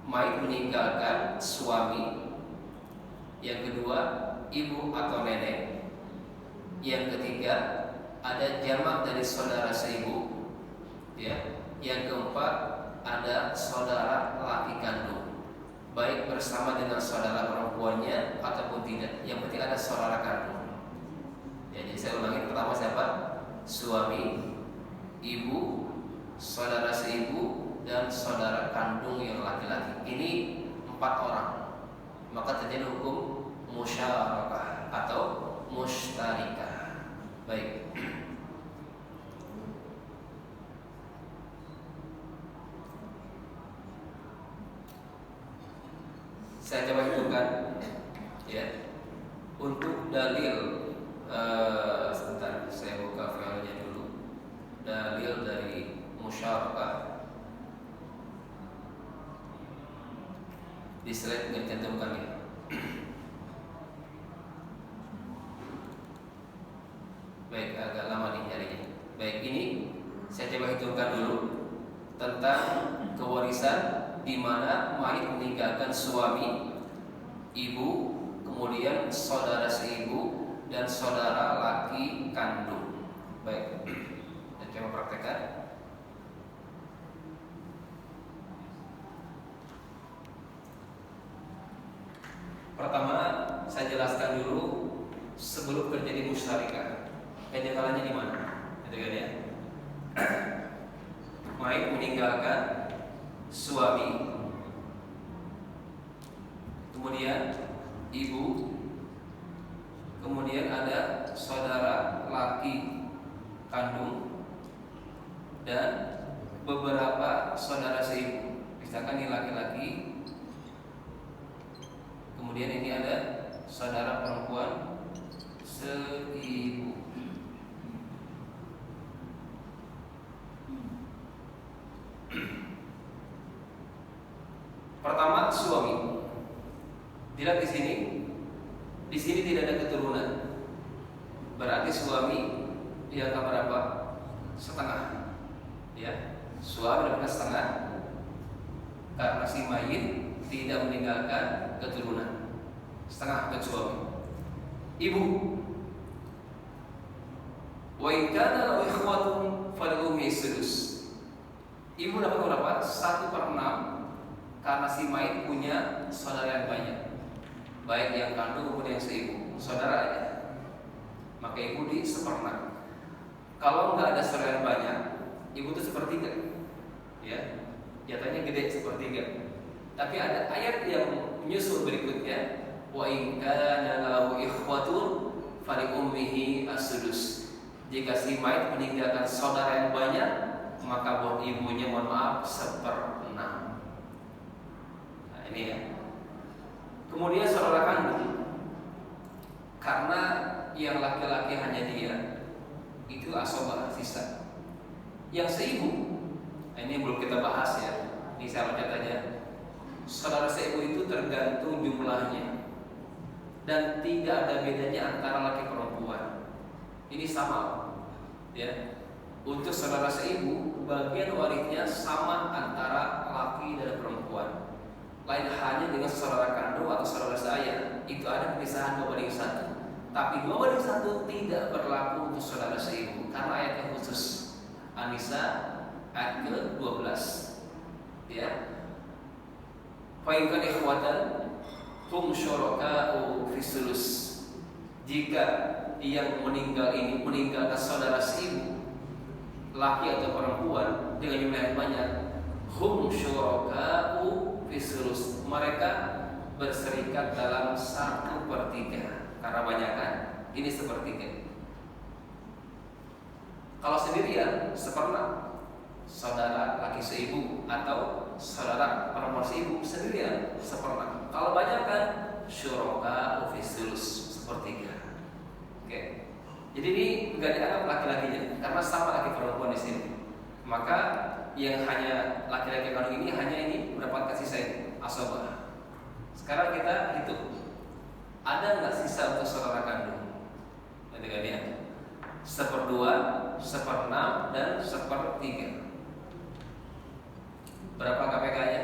Mayit meninggalkan suami, yang kedua ibu atau nenek, yang ketiga ada jamak dari saudara seibu, ya, yang keempat ada saudara laki kandung, baik bersama dengan saudara perempuannya ataupun tidak, yang penting ada saudara kandung. Ya, jadi saya ulangi, pertama siapa? Suami, ibu, saudara seibu, dan saudara kandung yang laki-laki. Ini 4 orang. Maka terjadi hukum musyarakah atau musytarikah. Baik. Saya coba hitungkan, ya. Untuk dalil, sebentar, saya buka filenya dulu. Dalil dari musyarakah di slide yang dicantumkan ya. Baik, agak lama nih nyarinya. Baik, ini saya coba hitungkan dulu tentang kewarisan di mana mayit meninggalkan suami, ibu, kemudian saudara seibu dan saudara laki kandung. Baik, saya coba praktekkan. Pertama, saya jelaskan dulu sebelum terjadi musytarikah. Kejadiannya di mana? Gitu kan ya. Mayit meninggalkan suami, kemudian ibu, kemudian ada saudara laki kandung dan beberapa saudara seibu. Misalkan ini laki-laki, kemudian ini ada saudara perempuan seibu. Pertama, suami. Dilihat di sini tidak ada keturunan. Berarti suami dianggap berapa? Setengah. Ya, suami dapat setengah karena si mayit tidak meninggalkan keturunan. Setengah untuk suami. Ibu, wa in kana lahu ikhwatun falummi sudus. Ibu dapat berapa? 1/6 karena si mayit punya saudara yang banyak, baik yang kandung maupun yang seibu, saudara aja. Maka ibu di 1/6. Kalau nggak ada saudara yang banyak, ibu itu 1/3. Ya, jatahnya gede 1/3. Tapi ada ayat yang menyusul berikutnya, wa in kana lahu ikhwatun fali ummihi as-sudus. Jika si mayit meninggalkan saudara yang banyak, maka buat ibunya, mohon maaf, 1/6. Nah, ini ya. Kemudian saudara kandung, karena yang laki-laki hanya dia, itu asobah, sisa. Yang seibu, ini belum kita bahas ya. Ini saya baca aja. Saudara seibu itu tergantung jumlahnya dan tidak ada bedanya antara laki perempuan. Ini sama, ya. Untuk saudara seibu, bagian warisnya sama antara laki dan perempuan. Lain hanya dengan saudara kandung atau saudara saya, itu ada pemisahan 2/1. Tapi 2/1 tidak berlaku untuk saudara seibu karena ayatnya khusus. An-Nisa ayat ke-12. Ya. Fa in kana ikhwatan hum syuraka'u fi sulus. jika yang meninggal ini meninggalkan saudara seibu, laki atau perempuan dengan jumlah yang banyak, hum syuraka'u fisulus, mereka berserikat dalam 1/3. Karena banyak kan, ini 1/3. Kalau sendirian 1/6, saudara laki seibu atau saudara perempuan seibu sendirian 1/6. Kalau banyak kan, syuraka'u fisulus 1/3. Oke. Jadi ini nggak dianggap laki-lakinya karena sama laki perempuan di sini. Maka yang hanya laki-laki kandung ini hanya ini mendapatkan sisa ini asabah. Sekarang kita hitung, ada nggak sisa untuk saudara kandung? Nanti kan ya, 1/2, 1/6 dan 1/3. Berapa KPK-nya?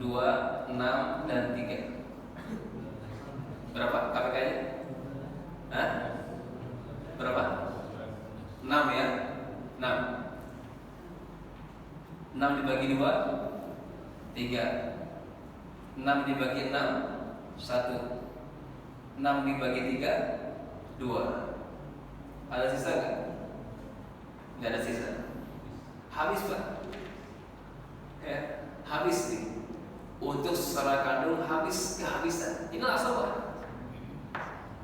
2, 6 dan 3. Berapa KPK-nya? Hah? Berapa? 6 ya? 6. 6 dibagi 2, 3. 6 dibagi 6, 1. 6 dibagi 3, 2. Ada sisa nggak? Nggak ada sisa. Habis Pak. Ya, habis nih. Untuk saudara kandung habis, kehabisan. Ini asabah.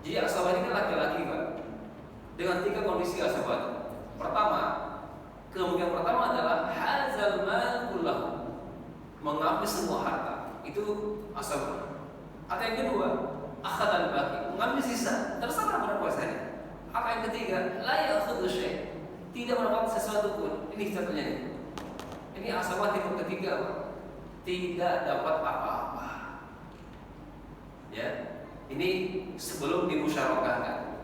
Jadi asabah ini kan laki-laki Pak, dengan 3 kondisi asabah. Pertama, kemungkinan pertama adalah hazal mal kullahu, mengambil semua harta, itu asabah. Atau yang kedua, akhadal baqi, mengambil sisa, terserah berapa saja. Atau yang ketiga, la ya'khudhu syai', tidak mendapatkan sesuatu pun. Ini contohnya nih. Ini asabah tipe ketiga Pak, tidak dapat apa-apa. Ya. Ini sebelum dimusyarakahkan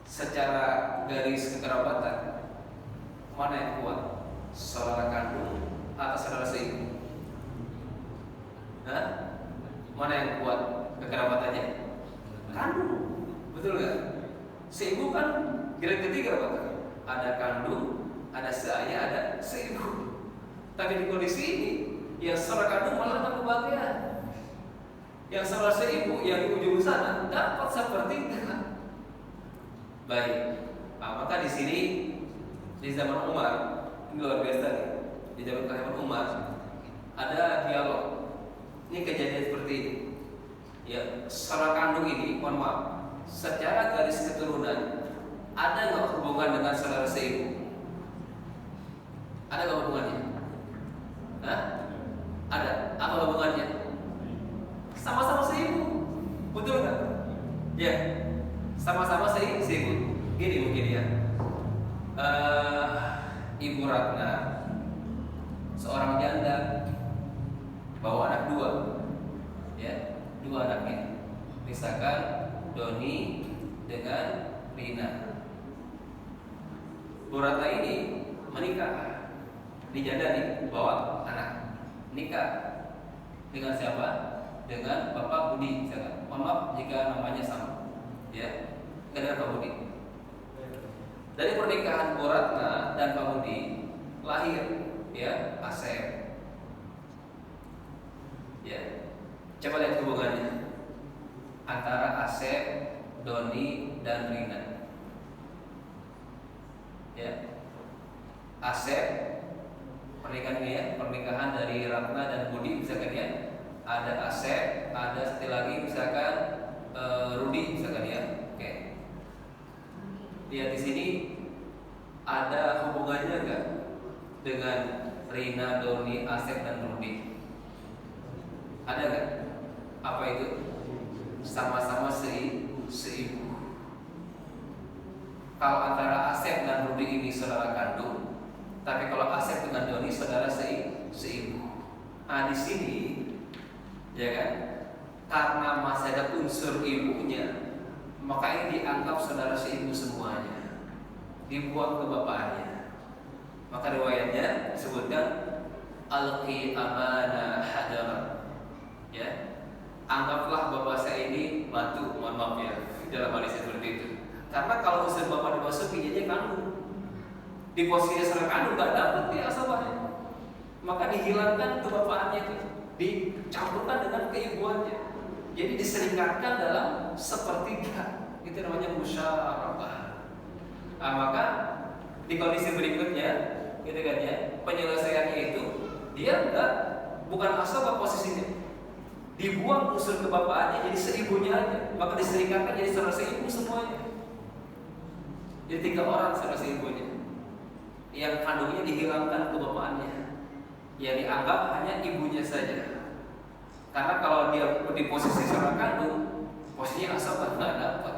secara garis kekerabatan, mana yang kuat? Saudara kandung atau saudara seibu? Hah? Mana yang kuat kekerabatannya? Kandung, betul nggak? Seibu kan grade ketiga Pak. Ada kandung, ada seayah, ada seibu. Tapi di kondisi ini, yang saudara kandung malah dapat kebahagiaan. Yang saudara seibu yang di ujung sana dapat 1/3. Baik. Nah, maka di sini di zaman Umar, ini luar biasa nih. Di zaman Umar ada dialog. Ini kejadian seperti ini. Ya, saudara kandung ini, mohon maaf, secara garis keturunan ada nggak hubungan dengan saudara seibu? Ada nggak hubungannya? Hah? Ada. Apa hubungannya? Sama-sama seibu, betul nggak? Ya, sama-sama seibu. Gini mungkin ya, Ibu Ratna, seorang janda, bawa anak 2, ya, 2 anaknya. Misalkan Doni dengan Rina. Bu Ratna ini menikah, di janda nih, bawa anak, nikah dengan siapa? Dengan Bapak Budi, misalkan. Mohon maaf jika namanya sama, ya, dengan Pak Budi. Dari pernikahan Bu Ratna dan Pak Budi lahir, ya, Asep. Ya, coba lihat hubungannya antara Asep, Doni dan Rina. Ya, Asep pernikahan dari Ratna dan Budi, misalkan ya. Ada Asep, ada satu lagi misalkan Rudi, misalkan ya. Oke. Lihat di sini ada hubungannya enggak dengan Rina, Doni, Asep dan Rudi? Ada enggak? Apa itu? Sama-sama seibu. Kalau antara Asep dan Rudi ini saudara kandung, tapi kalau Asep dengan Doni saudara seibu. Nah di sini, ya kan? Karena masih ada unsur ibunya, maka ini dianggap saudara seibu semuanya, dibuang ke bapaknya. Maka riwayatnya disebutkan alqi amana hadara. Ya, anggaplah bapak saya ini batu, mohon maaf ya, dalam hadis seperti itu. Karena kalau unsur bapak dimasuki, jadi kandung, di posisi saudara kandung nggak dapat dia asabahnya, maka dihilangkan kebapaannya itu, dicampurkan dengan keibuannya. Jadi diseringkatkan dalam 1/3. gitu kan ya. Penyelesaiannya itu dia bukan asal posisinya, dibuang unsur kebapaannya jadi seibunya aja, maka diserikatkan jadi saudara seibu semuanya. Jadi 3 orang saudara seibunya, yang kandungnya dihilangkan kebapaannya, yang dianggap hanya ibunya saja. Karena kalau dia di posisi seorang kandung, posisinya asal nggak dapat.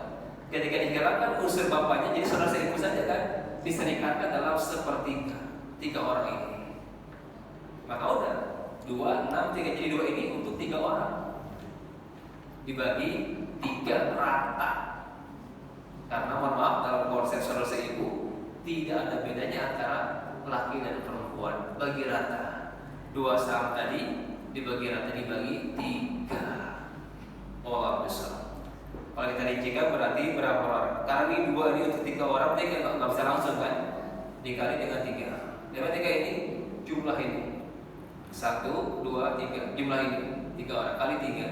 Ketika dihilangkan unsur bapaknya jadi saudara seibu saja kan, diserikatkan dalam sepertiga 3 orang ini. Maka udah 2, 6, 3 jadi 2 ini untuk 3 orang, dibagi 3 rata. Karena mohon maaf, dalam konsep saudara seibu tidak ada bedanya antara laki dan perempuan, bagi rata. 2 saham tadi dibagi rata, dibagi 3. Allah besar. Kalau kita rincikan berarti berapa orang? Karena ini 2 ini untuk 3 orang, berarti nggak bisa langsung kan? Dikali dengan 3. Dengan 3 ini jumlah ini 1, 2, 3, jumlah ini 3 orang kali 3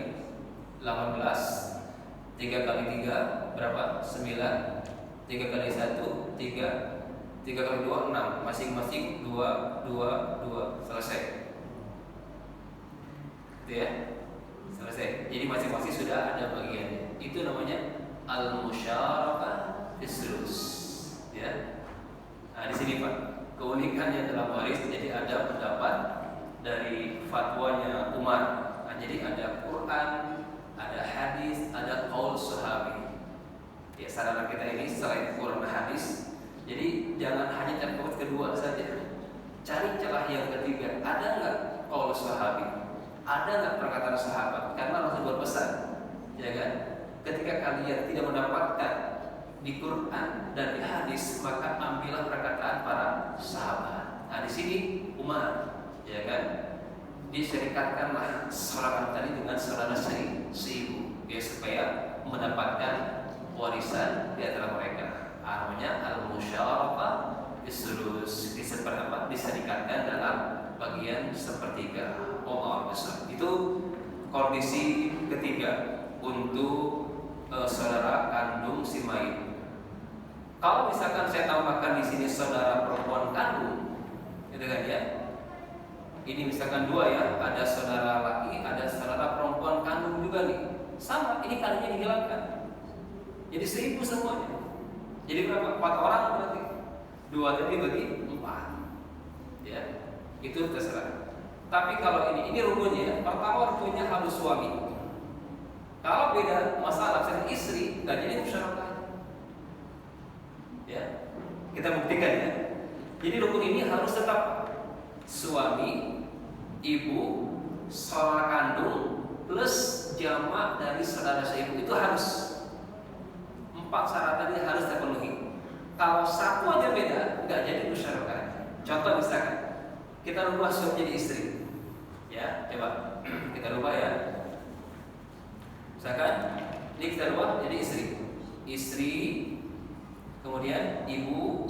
18. 3 kali 3 berapa? 9. 3 kali 1 3. 3 kali 2 6. Masing-masing 2, 2, 2. Selesai. Gitu ya. Selesai. Jadi masing-masing sudah ada bagiannya. Itu namanya al-musyarakah fisulus. Ya. Nah, di sini Pak, keunikannya dalam waris, jadi ada pendapat dari fatwanya Umar. Nah, jadi ada Quran, ada hadis, ada qaul sahabi. Ya, saran kita ini selain Quran dan hadis, jadi jangan hanya cari kedua saja. Cari celah yang ketiga. Ada nggak qaul sahabi? Ada nggak perkataan sahabat? Karena Rasul berpesan, ya kan? Ketika kalian tidak mendapatkan di Quran dan di hadis, maka ambillah perkataan para sahabat. Nah, di sini Umar, ya kan? Diserikatkanlah saudara tadi dengan saudara seibu, ya, supaya mendapatkan warisan di antara mereka. Namanya al-musyarakah fisulus, diserikatkan dalam bagian sepertiga. Allah besar. Itu kondisi ketiga untuk saudara kandung si mayit. Kalau misalkan saya tambahkan di sini saudara perempuan kandung, gitu kan ya? Ini misalkan 2 ya, ada saudara laki, ada saudara perempuan kandung juga nih. Sama, ini kandungnya dihilangkan. Jadi 1000 semuanya. Jadi berapa? 4 orang berarti. 2 tadi bagi 4. Ya, itu terserah. Tapi kalau ini rukunnya, pertama rukunnya harus suami. Kalau beda masalah dengan istri, gak jadi musyarakah. Ya, kita buktikan ya. Jadi rukun ini harus tetap suami, ibu, saudara kandung plus jamak dari saudara seibu, itu harus 4 syarat tadi harus terpenuhi. Kalau satu aja beda, nggak jadi musyarakah. Contoh misalkan kita rubah suami jadi istri, ya, coba kita rubah ya. Misalkan ini kita rubah jadi istri, kemudian ibu,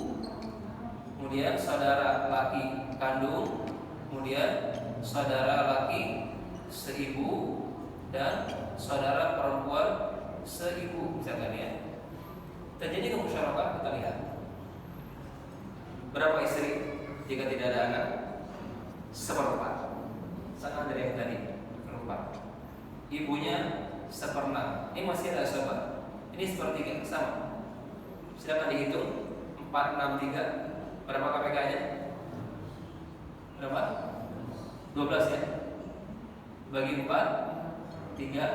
kemudian saudara laki kandung, kemudian saudara laki seibu, dan saudara perempuan seibu, misalkan ya. Terjadi kemusyarakah, kita lihat berapa istri jika tidak ada anak? 1/4, sama dari yang tadi 1/4. Ibunya 1/6. Ini masih ada sobat. Ini 1/3 sama. Silakan dihitung 4, 6, 3. Berapa KPK-nya? Berapa? 12 ya. Bagi 4 3,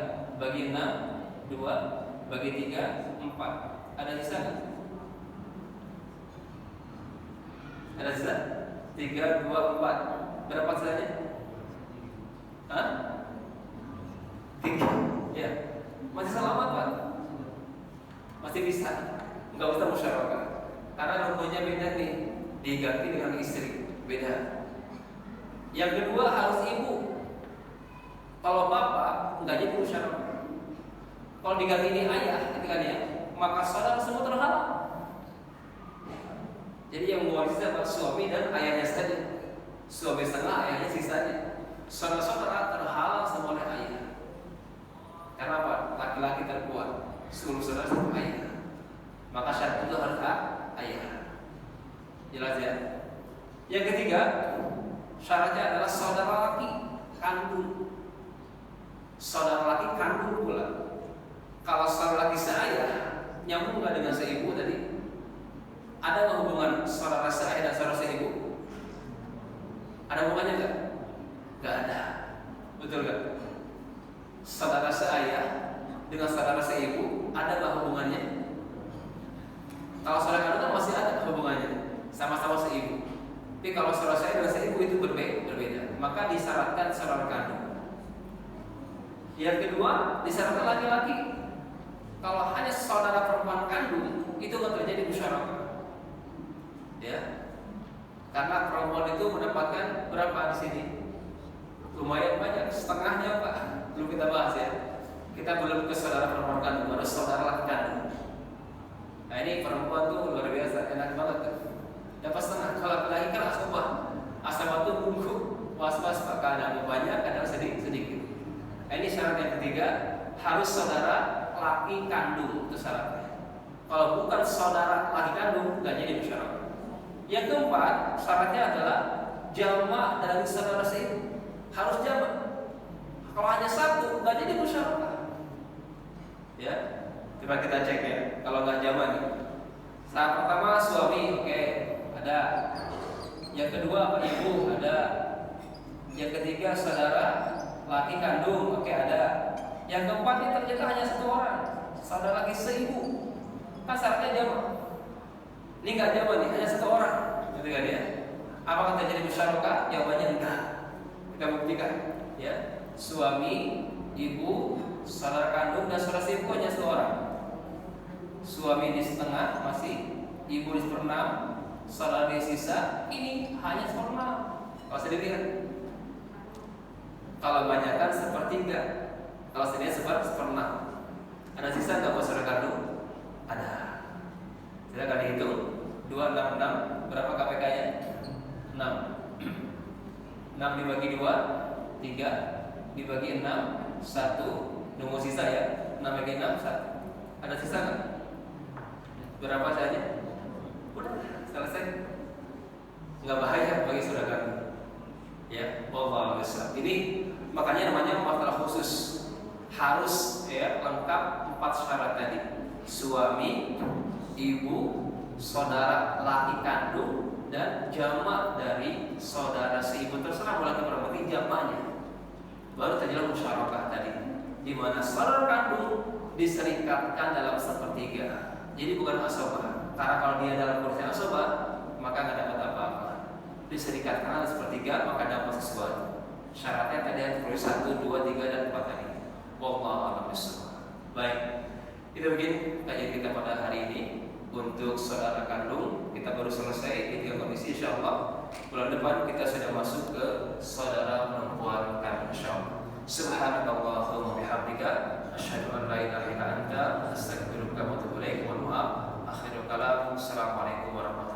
bagi 6 2, bagi 3 4. Ada sisa nggak? Ada sisa? 3, 2, 4. Berapa sisanya? Hah? 3. Ya. Masih selamat Pak? Masih bisa. Nggak usah musyarakah. Karena rukunnya beda nih. Diganti dengan istri, beda. Yang kedua harus ibu. Kalau bapak nggak jadi musyarakah. Kalau diganti ini ayah, gitu kan ya, maka saudara semua terhalang. Jadi yang mewarisi siapa? Suami dan ayahnya saja. Suami setengah, ayahnya sisanya. Saudara-saudara terhalang semua oleh ayah. Karena apa? Laki-laki terkuat, seluruh saudara sama ayah. Maka syarat itu harus ayah. Jelas ya? Yang ketiga, syaratnya adalah saudara laki kandung. Saudara laki kandung pula. Kalau saudara laki seayah, nyambung nggak dengan seibu tadi? Ada nggak hubungan saudara seayah dan saudara seibu? Ada hubungannya nggak? Nggak ada. Betul nggak? Saudara seayah dengan saudara seibu ada nggak hubungannya? Kalau saudara kandung kan masih ada hubungannya, sama-sama seibu. Tapi kalau saudara seayah dan seibu itu berbeda. Maka disyaratkan saudara kandung. Yang kedua, disyaratkan laki-laki. Kalau hanya saudara perempuan kandung, itu nggak terjadi musyarakah. Ya, karena perempuan itu mendapatkan berapa di sini? Lumayan banyak, setengahnya Pak. Belum kita bahas ya. Kita belum ke saudara perempuan kandung, harus saudara laki kandung. Nah ini perempuan tuh luar biasa, enak banget tuh. Dapat setengah. Kalau laki-laki kan asabah tuh bungku, was-was Pak. Kadang banyak, kadang sedikit. Nah, ini syarat yang ketiga, harus saudara laki kandung, itu syaratnya. Kalau bukan saudara laki kandung, nggak jadi musyarakah. Yang keempat, syaratnya adalah jamak dari saudara seibu. Harus jamak. Kalau hanya satu, nggak jadi musyarakah. Ya, coba kita cek ya. Kalau nggak jamak nih. Saat pertama suami, oke, ada. Yang kedua ibu, ada. Yang ketiga saudara laki kandung, oke, ada. Yang keempat ini ternyata hanya satu orang, saudara laki seibu. Kan syaratnya jamak. Ini nggak jamak nih, hanya satu orang. Gitu kan ya? Apakah terjadi musyarakah? Jawabannya enggak. Kita buktikan. Ya, suami, ibu, saudara kandung dan saudara seibu hanya satu orang. Suami di setengah masih, ibu di seperenam, saudara di sisa. Ini hanya seperenam. Kalau saya dilihat. Kalau banyakkan sepertiga, kalau sedikit seperenam. Ada sisa nggak buat saudara kandung? Ada. Silakan dihitung. 2, 6, 6. Berapa KPK-nya? 6. 6 dibagi 2, 3. Dibagi 6, 1. Nunggu sisa ya. 6 bagi 6, 1. Ada sisa nggak? Berapa saja? Udah, selesai. Nggak bahaya bagi saudara kandung. Ya, wallahu a'lam. Ini makanya namanya masalah khusus. Harus ya lengkap 4 syarat tadi. Suami, ibu, saudara laki kandung dan jamak dari saudara seibu, terserah laki perempuan, jamaknya. Baru terjadi musyarakah tadi, di mana saudara kandung diserikatkan dalam sepertiga. Jadi bukan asobah. Karena kalau dia dalam kursi asobah, maka nggak dapat apa-apa. Diserikatkan dalam sepertiga, maka dapat sesuatu. Syaratnya tadi ada tulis 1, 2, 3 dan 4 tadi. Wallahu a'lam bishawab. Baik, itu begini kajian kita pada hari ini. Untuk saudara kandung kita baru selesai di 3 kondisi, insyaallah bulan depan kita sudah masuk ke saudara perempuan kandung, insyaallah. Subhanakallahumma bihamdika asyhadu an la ilaha illa anta astaghfiruka wa atubu ilaik. Mohon maaf, akhirul kalam. Assalamualaikum warahmatullahi wabarakatuh.